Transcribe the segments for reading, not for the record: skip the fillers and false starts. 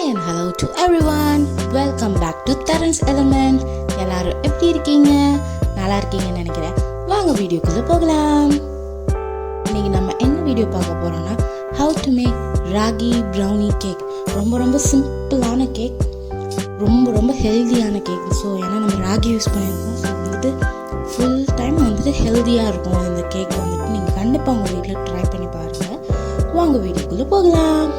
and hello to everyone. Welcome back to Terrence Element. எல்லாரும் எப்படி இருக்கீங்க? நல்லா இருக்கீங்கன்னு நினைக்கிறேன். வாங்க வீடியோக்குள்ள போகலாம். இன்னைக்கு நம்ம என்ன வீடியோ பார்க்க போறோம்னா how to make ragi brownie cake. ரொம்ப சிம்பிளான கேக், ரொம்ப ஹெல்தியான கேக். ஸோ ஏன்னா நம்ம ராகி யூஸ் பண்ணியிருக்கோம். ஸோ வந்துட்டு ஃபுல் டைம் வந்துட்டு ஹெல்தியாக இருக்கும் இந்த கேக். வந்துட்டு நீங்கள் கண்டிப்பாக உங்கள் வீட்டில் ட்ரை பண்ணி பாருங்கள். வாங்க வீடியோக்குள்ளே போகலாம்.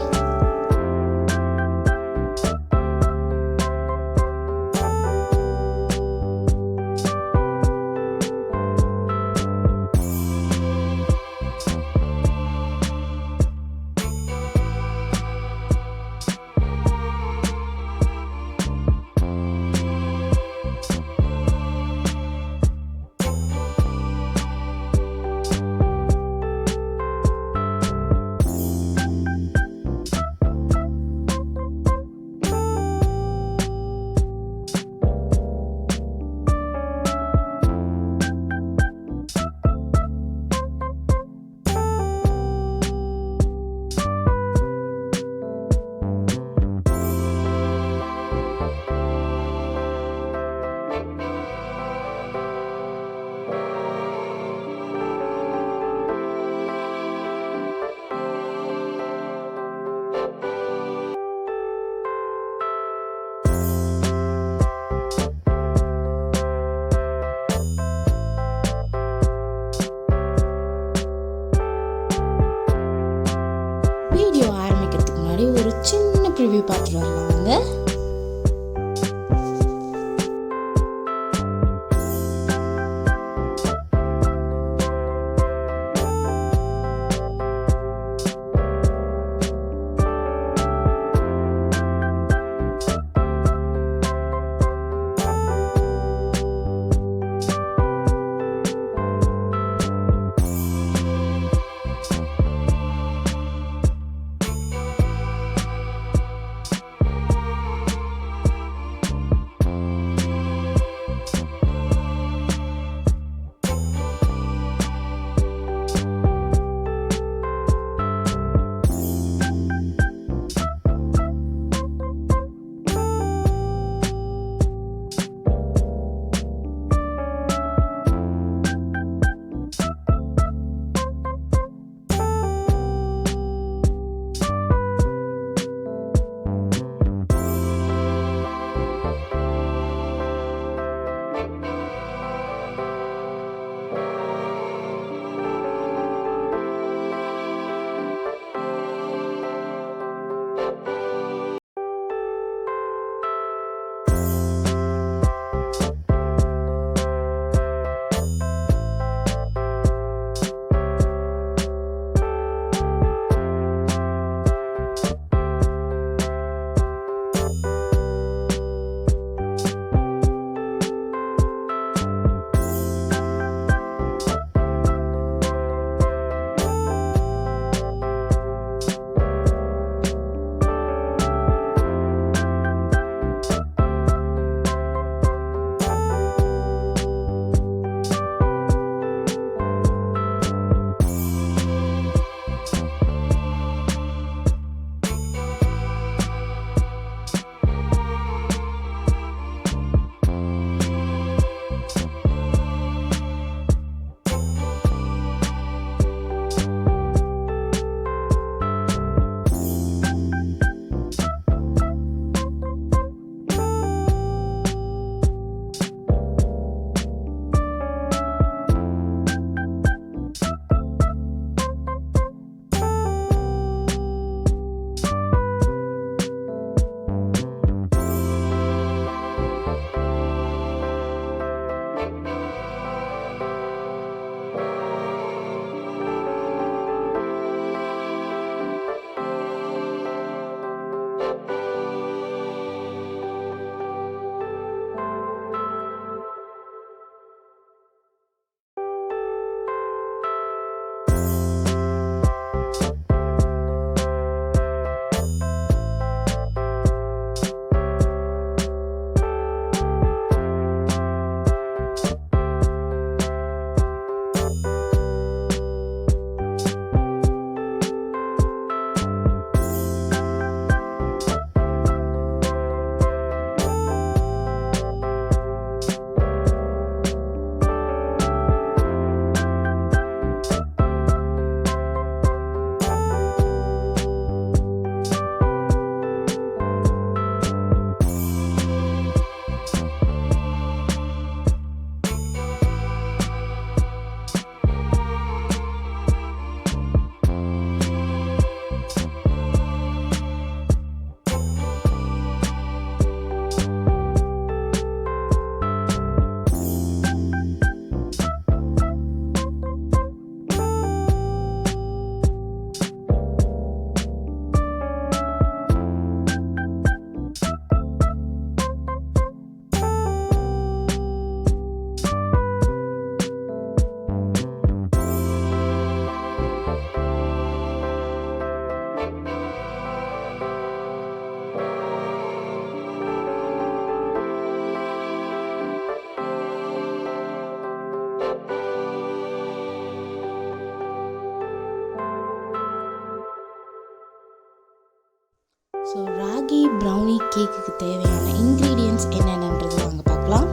வீடியோ ஆரம்பிக்கிறதுக்கு முன்னாடி ஒரு சின்ன ப்ரிவ்யூ பார்த்துட்டு வரலாங்க. ஸோ ராகி ப்ரௌனி கேக்குக்கு தேவையான இன்க்ரீடியன்ட்ஸ் என்னென்னன்றது வாங்க பார்க்கலாம்.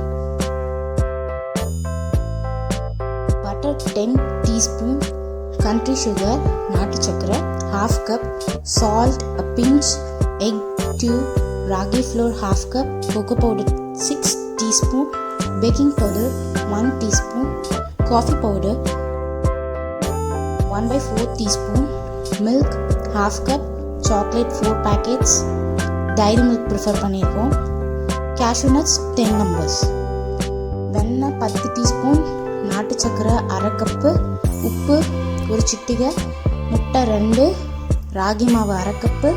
பட்டர் 10 டீஸ்பூன், கண்ட்ரி சுகர் நாட்டு சக்கரை ½ cup, salt a pinch, egg 2, ragi flour ½ cup, cocoa powder 6 teaspoon, baking powder 1 teaspoon, coffee powder 1/4 teaspoon, milk ½ cup, chocolate 4 packets, dairy milk prefer பண்ணியிருக்கோம், cashew nuts 10 numbers, வெண்ணெய் 10 teaspoon, நாட்டு சக்கரை ½ cup, உப்பு ஒரு சிட்டிகை, முட்டை 2, ராகி மாவு ½ cup,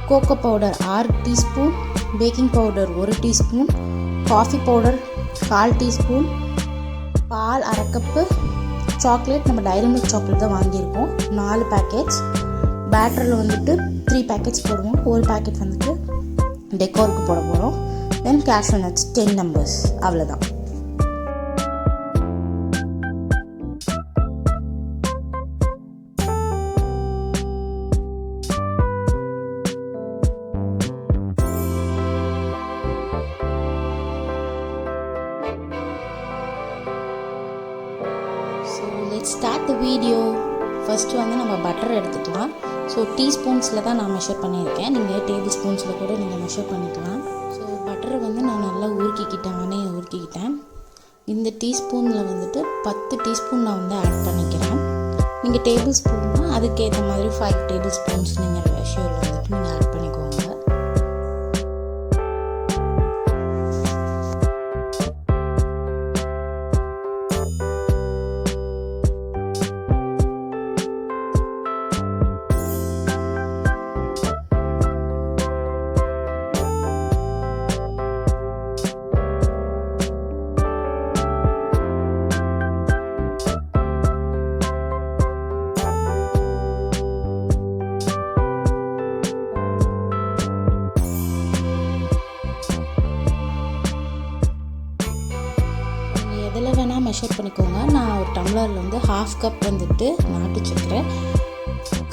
cocoa powder 6 teaspoon, baking powder 1 teaspoon, coffee powder 1/4 teaspoon, பால் ½ கப்பு, சாக்லேட் நம்ம டைரி மில்க் சாக்லேட் தான் வாங்கியிருக்கோம் 4 பேக்கெட்ஸ். பேட்டரில் வந்துட்டு 3 பேக்கெட்ஸ் போடுவோம், ஒரு பேக்கெட் வந்துட்டு டெக்கோருக்கு போட போகிறோம். தென் கேஷ்யூ நட்ஸ் 10 numbers, அவ்வளோதான். Let's start the video. First வந்து நம்ம பட்டர் எடுத்துக்கலாம். ஸோ டீஸ்பூன்ஸில் தான் நான் மெஷர் பண்ணியிருக்கேன், நீங்கள் டேபிள் ஸ்பூன்ஸில் கூட நீங்கள் மெஷர் பண்ணிக்கலாம். ஸோ பட்டரை வந்து நான் நல்லா ஊற்றிக்கிட்டேன். இந்த டீஸ்பூனில் வந்துட்டு 10 டீஸ்பூன் நான் வந்து ஆட் பண்ணிக்கிறேன். நீங்கள் டேபிள் ஸ்பூன்னா அதுக்கேற்ற மாதிரி 5 டேபிள் ஸ்பூன்ஸ் நீங்கள் ரேஷியோவில் வந்துட்டு நீங்கள் ஆட் பண்ணிக்கோங்க. எதில் வேணால் மெஷர் பண்ணிக்கோங்க. நான் ஒரு டம்ளரில் வந்து ½ கப் வந்துட்டு நாட்டு சக்கரை,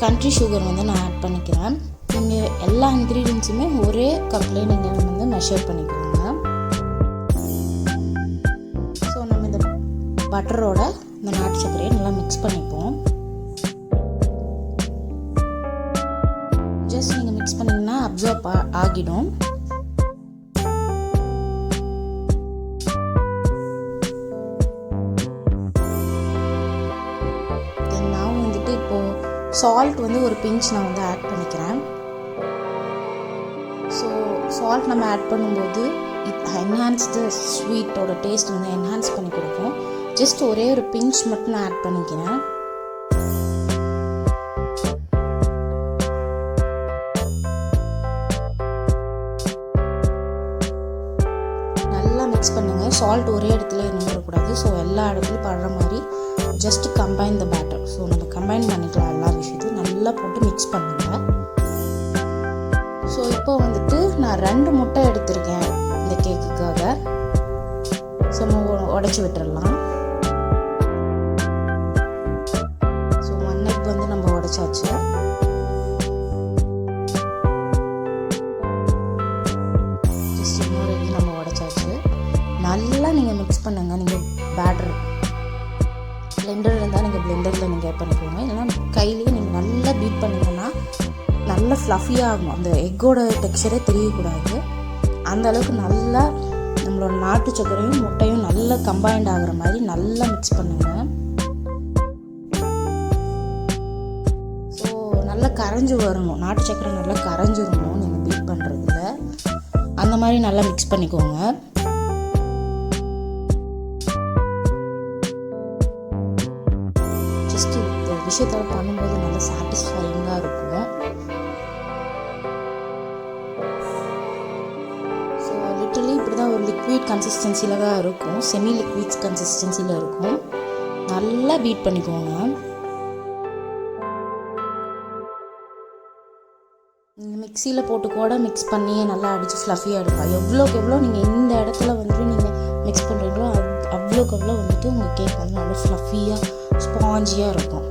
கண்ட்ரி சுகர் வந்து நான் ஆட் பண்ணிக்கிறேன். நீங்கள் எல்லா இன்க்ரீடியன்ஸுமே ஒரே கப்லேயே நீங்கள் வந்து மெஷர் பண்ணிக்கோங்க. ஸோ நம்ம இந்த பட்டரோட இந்த நாட்டு சக்கரையை நல்லா மிக்ஸ் பண்ணிப்போம். ஜஸ்ட் நீங்கள் மிக்ஸ் பண்ணிங்கன்னா அப்சர்வ் ஆகிடும். சால்ட் வந்து ஒரு பிஞ்ச் நான் வந்து ஆட் பண்ணிக்கிறேன். ஸோ சால்ட் நம்ம ஆட் பண்ணும்போது என்ஹான்ஸ் த ஸ்வீட்டோட டேஸ்ட் வந்து என்ஹான்ஸ் பண்ணி கொடுக்கும். ஜஸ்ட் ஒரே ஒரு பிஞ்ச் மட்டும் நான் ஆட் பண்ணிக்கிறேன். நல்லா மிக்ஸ் பண்ணுங்கள். சால்ட் ஒரே இடத்துல நின்றுடக்கூடாது. ஸோ எல்லா இடத்துலையும் படுற மாதிரி just combine the batter. So நம்ம கம்பைன் பண்ணிக்கலாம் எல்லா விஷயத்தையும் நல்லா போட்டு மிக்ஸ் பண்ணுங்கள். ஸோ இப்போ வந்துட்டு நான் 2 முட்டை எடுத்திருக்கேன் இந்த கேக்குக்காக. ஸோ நம்ம உடைச்சி விட்டுறலாம். ஸோ 1 எக் வந்து நம்ம உடைச்சாச்சு. ஜஸ்ட் இன்னொரு எக் நம்ம உடைச்சாச்சு. நல்லா நீங்கள் மிக்ஸ் பண்ணுங்கள். நீங்கள் பேட்டர் பிளெண்டர் இருந்தால் நீங்கள் பிளெண்டரில் நீங்கள் பண்ணிக்கோங்க, இல்லைனா கையிலேயே நீங்கள் நல்லா பீட் பண்ணிங்கன்னா நல்லா ஃப்ளஃபியாக ஆகும். அந்த எக்கோட டெக்ஸ்சரே தெரியக்கூடாது. அந்த அளவுக்கு நல்லா நம்மளோட நாட்டு சக்கரையும் முட்டையும் நல்லா கம்பைன்ட் ஆகிற மாதிரி நல்லா மிக்ஸ் பண்ணுங்கள். ஸோ நல்லா கரைஞ்சி வரணும், நாட்டு சக்கரை நல்லா கரைஞ்சிடணும் நீங்கள் பீட் பண்ணுறதுல. அந்த மாதிரி நல்லா மிக்ஸ் பண்ணிக்கோங்க. ஜஸ்ட் இந்த விஷயத்தோட பண்ணும்போது நல்லா சாட்டிஸ்ஃபையிங்காக இருக்கும். ஸோ லிட்டரலி இப்படி தான் ஒரு லிக்விட் கன்சிஸ்டன்சியில் தான் இருக்கும், செமி லிக்விட் கன்சிஸ்டன்சியில் இருக்கும். நல்லா பீட் பண்ணிக்கோங்க. நீங்கள் மிக்சியில் போட்டு கூட மிக்ஸ் பண்ணி நல்லா அடித்து ஃப்ளஃபியாக எடுப்பா. எவ்வளோக்கு எவ்வளோ நீங்கள் இந்த இடத்துல வந்துட்டு நீங்கள் மிக்ஸ் பண்ணுறீங்களோ அவ்வளோக்கு எவ்வளோ வந்துட்டு உங்கள் கேக் வந்து நல்லா ஃப்ளஃபியாக ஸ்பாஞ்சியாக இருக்கும்.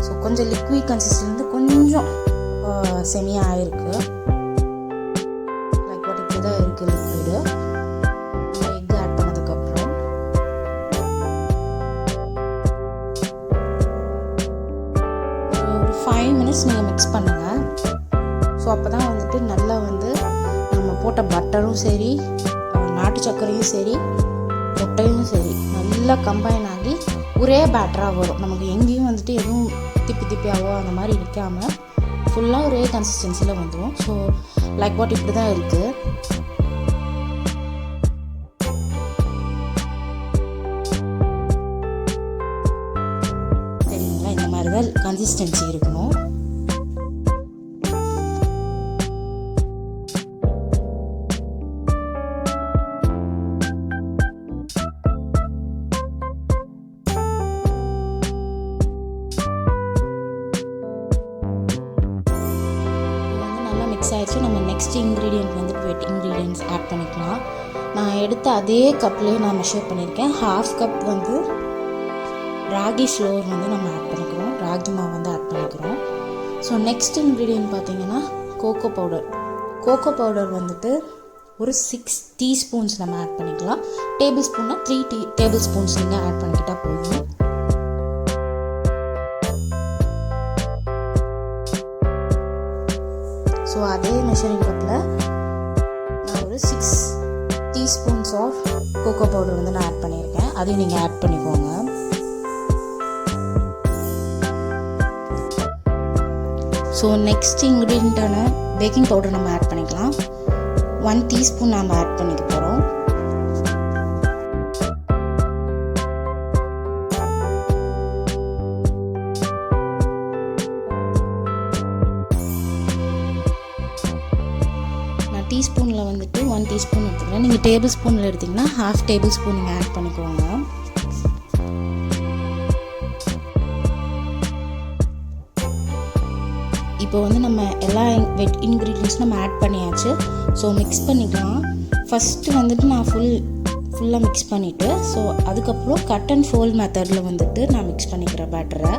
ஸோ கொஞ்சம் லிக்விட் கன்சிஸ்டன்சி கொஞ்சம் செமியாக ஆகிருக்கு. லைக் வாட் இப்படி தான் இருக்குது லிக்விடு. எக் ஆட் பண்ணதுக்கப்புறம் ஒரு 5 minutes நீங்கள் மிக்ஸ் பண்ணுங்கள். ஸோ அப்போ தான் வந்துட்டு நல்லா வந்து நம்ம போட்ட பட்டரும் சரி, நாட்டு சர்க்கரையும் சரி, முட்டையும் சரி நல்லா கம்பைன் ஆகி ஒரே பேட்டராக வரும். நமக்கு எங்கேயும் வந்துட்டு எதுவும் திப்பியாவோ அந்த மாதிரி நிற்காமல் ஃபுல்லாக ஒரே கன்சிஸ்டன்சியில் வந்துடும். ஸோ லைக் வாட் இப்படி தான் இருக்குது. சரிங்களா, இந்த மாதிரி தான் கன்சிஸ்டன்சி இருக்கணும். ஆயிடுச்சு. நம்ம நெக்ஸ்ட் இன்க்ரீடியன்ட் வந்துட்டு வெட் இன்க்ரீடியன்ட்ஸ் ஆட் பண்ணிக்கலாம். நான் எடுத்த அதே கப்லேயே நான் மெஷர் பண்ணியிருக்கேன். 1/2 கப் வந்து ராகி ஃப்ளோர் வந்து நம்ம ஆட் பண்ணிக்கிறோம், ராகி மாவு வந்து ஆட் பண்ணிக்கிறோம். ஸோ நெக்ஸ்ட் இன்க்ரீடியன்ட் பார்த்திங்கன்னா கோகோ பவுடர். கோகோ பவுடர் வந்துட்டு ஒரு 6 டீஸ்பூன்ஸ் நம்ம ஆட் பண்ணிக்கலாம். டேபிள் ஸ்பூன்னா 3 டேபிள் ஸ்பூன்ஸ் நீங்கள் ஆட் பண்ணிக்கிட்டால் போதும். ஸோ அதே மெஷரிங் கப்பில் நான் ஒரு 6 டீஸ்பூன்ஸ் ஆஃப் கோகோ பவுடர் வந்து நான் ஆட் பண்ணியிருக்கேன். அதையும் நீங்கள் ஆட் பண்ணிக்கோங்க. ஸோ நெக்ஸ்ட் இன்க்ரீடியண்ட்டான பேக்கிங் பவுடர் நம்ம ஆட் பண்ணிக்கலாம். 1 டீஸ்பூன் நம்ம ஆட் பண்ணிக்க போகிறோம். டீஸ்பூனில் வந்துட்டு 1 டீஸ்பூன் எடுத்துக்கலாம். நீங்கள் டேபிள் ஸ்பூனில் எடுத்திங்கன்னா 1/2 டேபிள் ஸ்பூன் நீங்கள் ஆட் பண்ணிக்கோங்க. இப்போ வந்து நம்ம எல்லா வெட் இன்க்ரீடியன்ட்ஸும் நம்ம ஆட் பண்ணியாச்சு. ஸோ மிக்ஸ் பண்ணிக்கலாம். ஃபஸ்ட்டு வந்துட்டு நான் ஃபுல்லாக மிக்ஸ் பண்ணிவிட்டு ஸோ அதுக்கப்புறம் கட் அண்ட் ஃபோல்ட் மெத்தடில் வந்துட்டு நான் மிக்ஸ் பண்ணிக்கிறேன் பேட்டரை.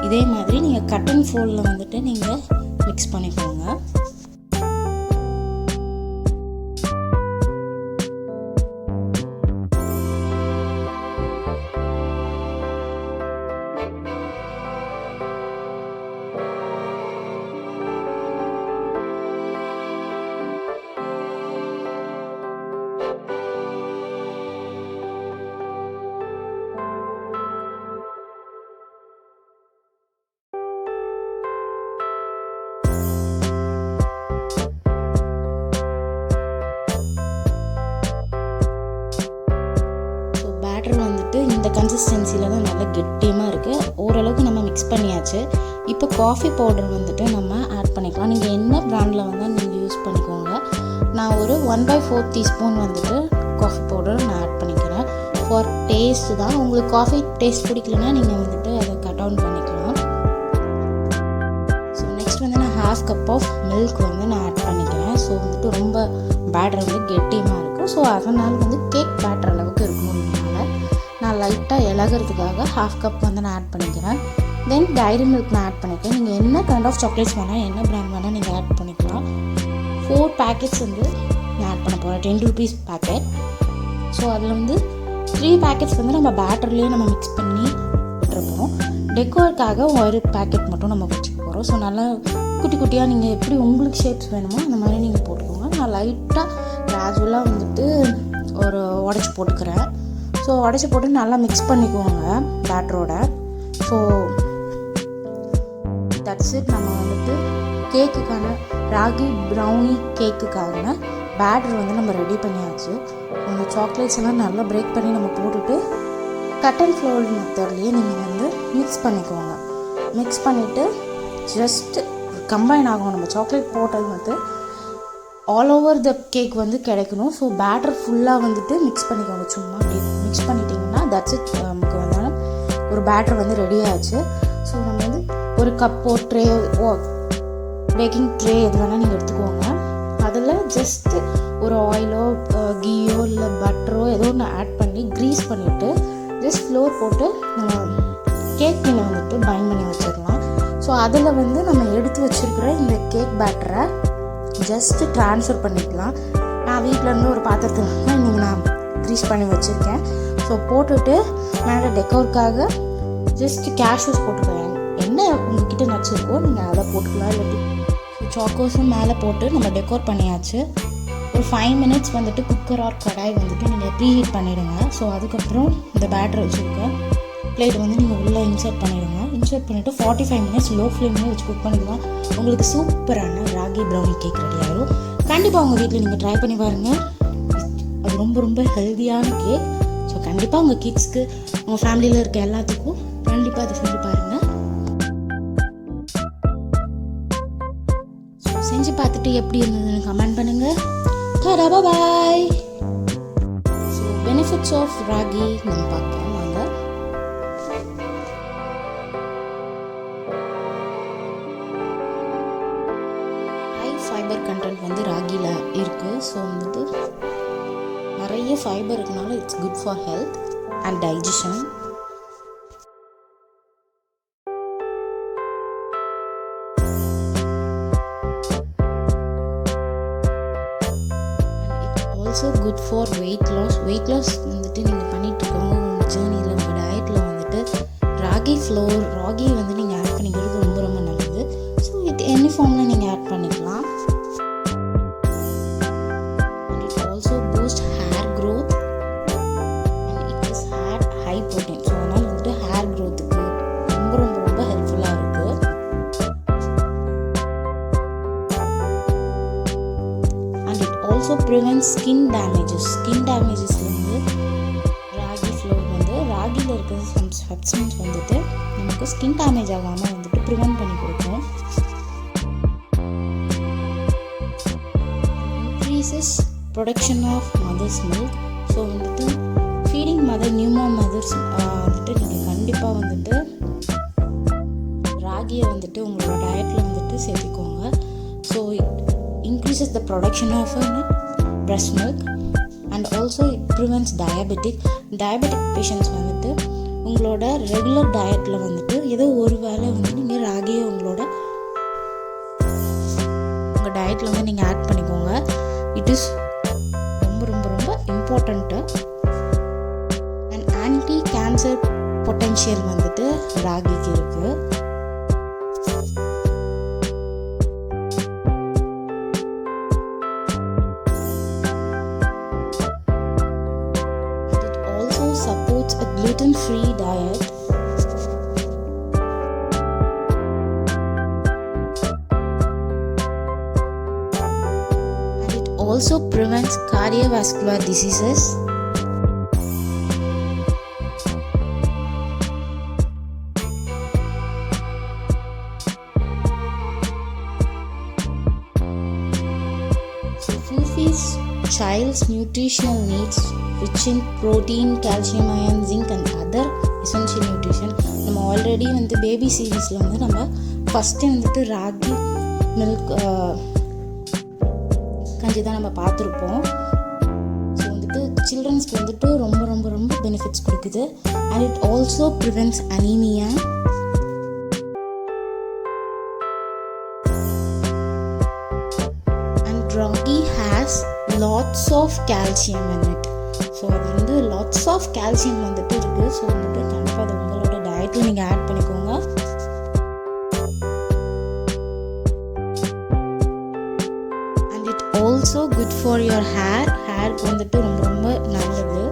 இதே மாதிரி நீங்கள் கட் அண்ட் ஃபோல்டில் வந்துட்டு நீங்கள் மிக்ஸ் பண்ணிக்கோங்க. வந்துட்டு இந்த கன்சிஸ்டன்சியில் தான் நல்லா கெட்டியமாக இருக்குது. ஓரளவுக்கு நம்ம மிக்ஸ் பண்ணியாச்சு. இப்போ காஃபி பவுடர் வந்துட்டு நம்ம ஆட் பண்ணிக்கலாம். நீங்கள் என்ன பிராண்டில் வந்தால் நீங்கள் யூஸ் பண்ணிக்கோங்க. நான் ஒரு 1/4 டீஸ்பூன் வந்துட்டு காஃபி பவுடர் நான் ஆட் பண்ணிக்கிறேன். ஃபார் டேஸ்ட்டு தான். உங்களுக்கு காஃபி டேஸ்ட் பிடிக்கலன்னா நீங்கள் வந்துட்டு அதை கட் டவுன் பண்ணிக்கலாம். ஸோ நெக்ஸ்ட் வந்து நான் 1/2 கப் ஆஃப் மில்க் வந்து நான் ஆட் பண்ணிக்கிறேன். ஸோ வந்துட்டு ரொம்ப பேட்டர் வந்து கெட்டியமாக இருக்கும். ஸோ அதனால் வந்து கேக் பேட்டர் அளவுக்கு இருக்கணும்னால நான் லைட்டாக இலகிறதுக்காக 1/2 கப் வந்து நான் ஆட் பண்ணிக்கிறேன். தென் டைரி மில்க் நான் ஆட் பண்ணிக்கிறேன். நீங்கள் என்ன கைண்ட் ஆஃப் சாக்லேட்ஸ் வேணால் என்ன பிராண்ட் வேணால் நீங்கள் ஆட் பண்ணிக்கலாம். 4 பேக்கெட்ஸ் வந்து நான் ஆட் பண்ண போகிறேன். 10 rupees பேக்கெட். ஸோ அதில் வந்து 3 பேக்கெட்ஸ் வந்து நம்ம பேட்டர்லேயே நம்ம மிக்ஸ் பண்ணி விட்டுருப்போம். டெக்கோருக்காக ஒரு பேக்கெட் மட்டும் நம்ம வச்சுக்க போகிறோம். ஸோ நல்லா குட்டி குட்டியாக நீங்கள் எப்படி உங்களுக்கு ஷேப்ஸ் வேணுமோ அந்த மாதிரி நீங்கள் போட்டுக்கோங்க. நான் லைட்டாக கிராஜுவலாக வந்துட்டு ஒரு உடச்சி போட்டுக்கிறேன். ஸோ உடச்சி போட்டு நல்லா மிக்ஸ் பண்ணிக்குவோங்க பேட்டரோட. So that's it. நம்ம வந்துட்டு கேக்குக்கான ராகி ப்ரௌனி கேக்குக்கான பேட்டர் வந்து நம்ம ரெடி பண்ணியாச்சு. அந்த சாக்லேட்ஸ் எல்லாம் நல்லா பிரேக் பண்ணி நம்ம போட்டுட்டு கட் அண்ட் ஃபோல்ட் மெத்தட்லேயே நீங்கள் வந்து மிக்ஸ் பண்ணிக்கோங்க. மிக்ஸ் பண்ணிவிட்டு ஜஸ்ட் கம்பைன் ஆகும். நம்ம சாக்லேட் போட்டது வந்து ஆல் ஓவர் த கேக் வந்து கிடைக்கணும். ஸோ பேட்டர் ஃபுல்லாக வந்துட்டு மிக்ஸ் பண்ணிக்கோங்க. சும்மா அப்படி மிக்ஸ் பண்ணிட்டீங்கன்னா தட்ஸ் இட். நமக்கு வந்து ஒரு பேட்டர் வந்து ரெடி ஆச்சு. ஸோ நம்ம வந்து ஒரு கப்போ ட்ரே பேக்கிங் ட்ரே எது வேணால் நீங்கள் எடுத்துக்கோங்க. அதில் ஜஸ்ட்டு ஒரு ஆயிலோ கீயோ இல்லை பட்டரோ ஏதோ ஒன்று ஆட் பண்ணி க்ரீஸ் பண்ணிவிட்டு ஜஸ்ட் ஃப்ளோர் போட்டு நம்ம கேக் பின்னை வந்துட்டு பைண்ட் பண்ணி வச்சிடலாம். ஸோ அதில் வந்து நம்ம எடுத்து வச்சுருக்கிற இந்த கேக் பேட்டரை ஜஸ்ட்டு ட்ரான்ஸ்ஃபர் பண்ணிக்கலாம். நான் வீட்டிலேருந்து ஒரு பாத்திரத்தில் இன்றைக்கி நான் க்ரீஸ் பண்ணி வச்சுருக்கேன். ஸோ போட்டுட்டு மேலே டெக்கோருக்காக ஜஸ்ட்டு கேஷ்யூஸ் போட்டுக்கலாம். என்ன உங்ககிட்ட நட்ஸ் இருக்கோ நீங்கள் அதை போட்டுக்கலாம். இல்லாட்டி சாக்கோஸும் மேலே போட்டு நம்ம டெக்கோர் பண்ணியாச்சு. ஒரு 5 minutes வந்துட்டு குக்கர் ஆர் கடாய் வந்துட்டு நீங்கள் ப்ரீஹீட் பண்ணிவிடுங்க. ஸோ அதுக்கப்புறம் இந்த பேட்டரை வச்சுருக்க பிளேட் வந்து நீங்கள் உள்ளே இன்சர்ட் பண்ணிவிடுங்க. இன்சர்ட் பண்ணிவிட்டு 45 minutes லோ ஃப்ளேம்லேயே வச்சு குக் பண்ணிக்கலாம். உங்களுக்கு சூப்பரான ராகி ப்ரௌனி கேக் ரெடி ஆகிடும். கண்டிப்பாக உங்கள் வீட்டில் நீங்கள் ட்ரை பண்ணி பாருங்கள். அது ரொம்ப ரொம்ப ஹெல்த்தியான கேக். ஸோ கண்டிப்பாக உங்கள் கிட்ஸ்க்கு உங்கள் ஃபேமிலியில் இருக்க எல்லாத்துக்கும் கண்டிப்பாக அதை செஞ்சு பாருங்கள். ஸோ செஞ்சு பார்த்துட்டு எப்படி இருந்ததுன்னு கமெண்ட் பண்ணுங்கள். டாடா பாய். ஸோ பெனிஃபிட்ஸ் ஆஃப் ராகி நம்ம பார்க்கலாம் வாங்க. ஹை ஃபைபர் கண்டென்ட் வந்து ராகியில் இருக்குது. ஸோ வந்துட்டு நிறைய ஃபைபர் இருக்கனால it's good for health and digestion. Also good for weight loss வந்துட்டு நீங்கள் பண்ணிட்டு இருக்கவங்க உங்கள் ஜேர்னியில் உங்கள் டயட்டில் வந்துட்டு ராகி வந்து நீங்கள் ஆட் பண்ணிக்கிறது ரொம்ப ரொம்ப நல்லது. ஸோ இது எனி ஃபார்மில் நீங்கள் ஆட் பண்ணிக்கலாம். And it also boost hair growth and it is high protein. So அதனால் வந்துட்டு ஹேர் க்ரோத்துக்கு ரொம்ப ரொம்ப ரொம்ப ஹெல்ப்ஃபுல்லாக இருக்குது. ஆல்சோ ப்ரிவென்ட் ஸ்கின் டேமேஜஸ்லேருந்து ராகி ஃப்ளோர் வந்து ராகியில் இருக்கிற சம் சப்ஸ்டன்ஸ் வந்துட்டு நமக்கு ஸ்கின் டேமேஜ் ஆகாமல் வந்துட்டு ப்ரிவென்ட் பண்ணி கொடுக்கும். Increases production of mother's milk. So வந்துட்டு ஃபீடிங் நியூமா மதர்ஸ் வந்துட்டு நீங்கள் கண்டிப்பாக வந்துட்டு ராகியை வந்துட்டு உங்களோட டயட்டில் வந்துட்டு சேர்த்துக்கோங்க. So increases the production of breast milk and also it prevents diabetic patients வந்துட்டு உங்களோட ரெகுலர் டயட்டில் வந்துட்டு ஏதோ ஒரு வேளை வந்து நீங்கள் ராகியை உங்கள் டயட்டில் வந்து நீங்கள் ஆட் பண்ணிக்கோங்க. இட் இஸ் ரொம்ப ரொம்ப ரொம்ப important. And anti cancer potential வந்துட்டு ராகிக்கு இருக்குது. Supports a gluten-free diet. And it also prevents cardiovascular diseases. So fulfills child's nutritional needs rich in protein, calcium, iron, zinc and other essential nutrition. நம்ம already வந்து baby சீரீஸில் வந்து நம்ம first வந்துட்டு ragi milk கஞ்சி தான் நம்ம பார்த்துருப்போம். ஸோ வந்துட்டு சில்ட்ரன்ஸ்க்கு வந்துட்டு ரொம்ப ரொம்ப ரொம்ப பெனிஃபிட்ஸ் கொடுக்குது. And it also prevents anaemia. And ragi has lots of calcium in it. So அது வந்து லாட்ஸ் ஆஃப் கால்சியம் வந்துட்டு இருக்குது. ஸோ வந்துட்டு கண்டிப்பாக அது உங்களோட டயட்டில் நீங்கள் ஆட் பண்ணிக்கோங்க. And it also good for your ஹேருக்கு வந்துட்டு ரொம்ப ரொம்ப நல்லது.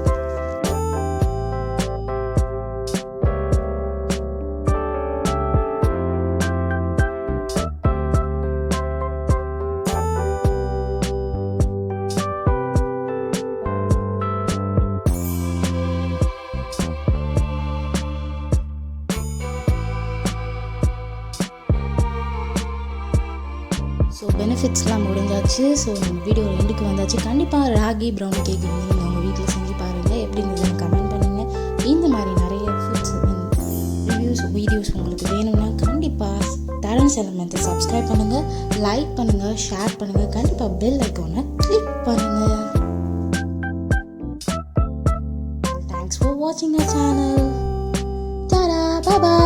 ஸோ பெனிஃபிட்ஸ்லாம் முடிஞ்சாச்சு. ஸோ நம்ம வீடியோ எண்டுக்கு வந்தாச்சு. கண்டிப்பாக ராகி ப்ரௌனி கேக் வந்து நீங்கள் உங்கள் வீட்டில் செஞ்சு பாருங்கள். எப்படி இருந்ததுன்னு கமெண்ட் பண்ணுங்கள். இந்த மாதிரி நிறைய ஃபுட்ஸ் ரிவ்யூஸ் வீடியோஸ் உங்களுக்கு வேணும்னா கண்டிப்பாக தரன்ஸ் எலமெண்ட்டை சப்ஸ்கிரைப் பண்ணுங்கள், லைக் பண்ணுங்கள், ஷேர் பண்ணுங்கள். கண்டிப்பாக பெல் ஐக்கானை கிளிக் பண்ணுங்கள். தேங்க்ஸ் ஃபார் வாட்சிங் our channel. Tata, bye bye.